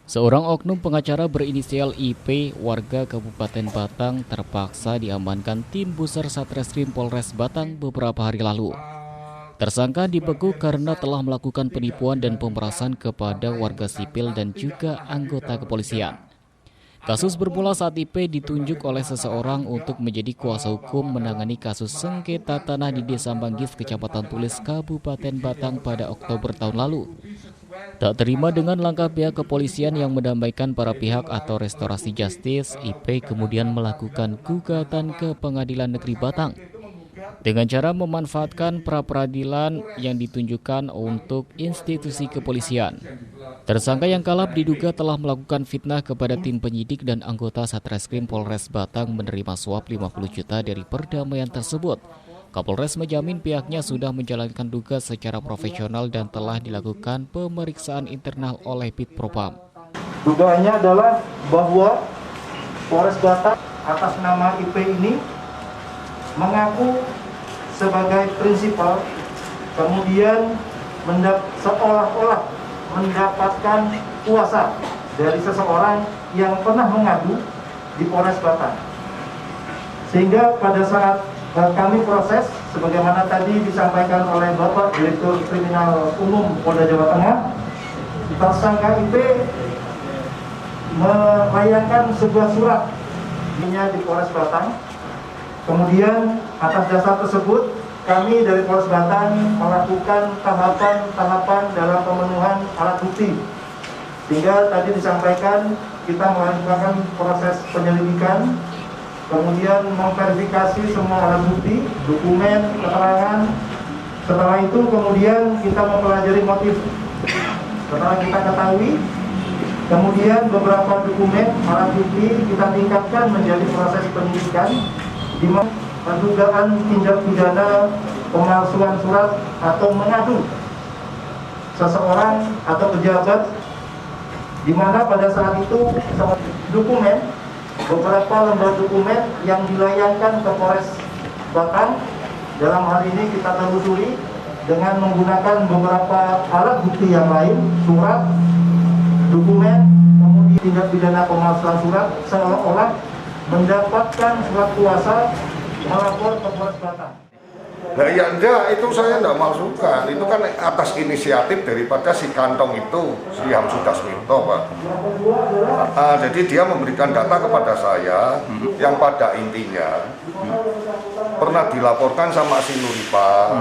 Seorang oknum pengacara berinisial IP warga Kabupaten Batang terpaksa diamankan tim Buser Satreskrim Polres Batang beberapa hari lalu. Tersangka dibekuk karena telah melakukan penipuan dan pemerasan kepada warga sipil dan juga anggota kepolisian. Kasus bermula saat IP ditunjuk oleh seseorang untuk menjadi kuasa hukum menangani kasus sengketa tanah di Desa Manggis, Kecamatan Tulis, Kabupaten Batang pada Oktober tahun lalu. Tak terima dengan langkah pihak kepolisian yang mendamaikan para pihak atau restorasi justice, IP kemudian melakukan gugatan ke Pengadilan Negeri Batang dengan cara memanfaatkan pra-peradilan yang ditunjukkan untuk institusi kepolisian. Tersangka yang kalap diduga telah melakukan fitnah kepada tim penyidik dan anggota Satreskrim Polres Batang menerima suap 50 juta dari perdamaian tersebut. Kapolres menjamin pihaknya sudah menjalankan tugas secara profesional dan telah dilakukan pemeriksaan internal oleh Bitpropam. Dugaannya adalah bahwa Polres Batang atas nama IP ini mengaku sebagai prinsipal, kemudian seolah-olah mendapatkan kuasa dari seseorang yang pernah mengadu di Polres Batang. Sehingga pada saat kami proses, sebagaimana tadi disampaikan oleh Bapak Direktur Kriminal Umum Polda Jawa Tengah, tersangka IP melayangkan sebuah surat di Polres Batang. Kemudian atas dasar tersebut, kami dari Polres Batang melakukan tahapan-tahapan dalam pemenuhan alat bukti. Sehingga tadi disampaikan kita melakukan proses penyelidikan, kemudian memverifikasi semua alat bukti, dokumen, keterangan. Setelah itu kemudian kita mempelajari motif. Setelah kita ketahui, kemudian beberapa dokumen, alat bukti kita tingkatkan menjadi proses penyidikan, di mana dugaan tindak pidana pemalsuan surat atau mengadu seseorang atau pejabat, di mana pada saat itu dokumen, beberapa lembar dokumen yang dilayangkan ke Polres Batang, dalam hal ini kita telusuri dengan menggunakan beberapa alat bukti yang lain, surat, dokumen, kemudian tindak pidana pemalsuan surat, seolah-olah mendapatkan surat kuasa melapor ke Polres Batang. Nah ya enggak, itu saya enggak masukkan, itu kan atas inisiatif daripada si kantong itu, si Hamsudasminto, Pak. Jadi dia memberikan data kepada saya, yang pada intinya pernah dilaporkan sama si Nuripa,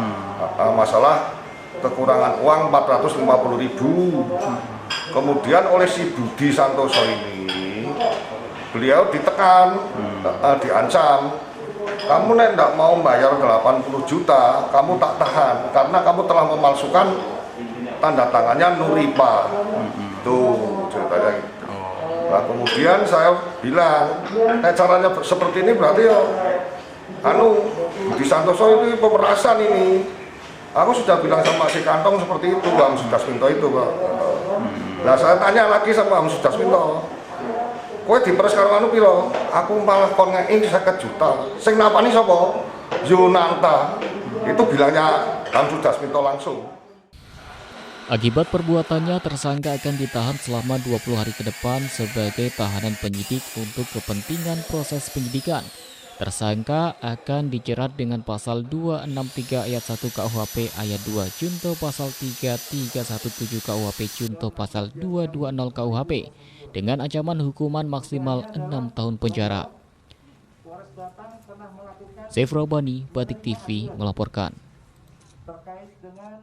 masalah kekurangan uang 450.000. Kemudian oleh si Budi Santoso ini, beliau ditekan, diancam, kamu tidak mau bayar 80 juta, kamu tak tahan karena kamu telah memalsukan tanda tangannya Nuripa. Tuh ceritanya gitu. Nah kemudian saya bilang, caranya seperti ini berarti ya Budi Santoso itu pemerasan ini. Aku sudah bilang sama si kantong seperti itu, Bang Sudasminto itu, Pak. Nah saya tanya lagi sama Bang Sudasminto, kowe diperes karo anu piro? Aku malah kon ngeki 50 juta. Sing napani sapa? Yunanta. Itu bilangnya Bang Sudasminto langsung. Akibat perbuatannya, tersangka akan ditahan selama 20 hari ke depan sebagai tahanan penyidik untuk kepentingan proses penyidikan. Tersangka akan dijerat dengan pasal 263 ayat 1 KUHP ayat 2 junto pasal 3317 KUHP junto pasal 220 KUHP dengan ancaman hukuman maksimal 6 tahun penjara. Saif Robani, Batik TV melaporkan. Terkait dengan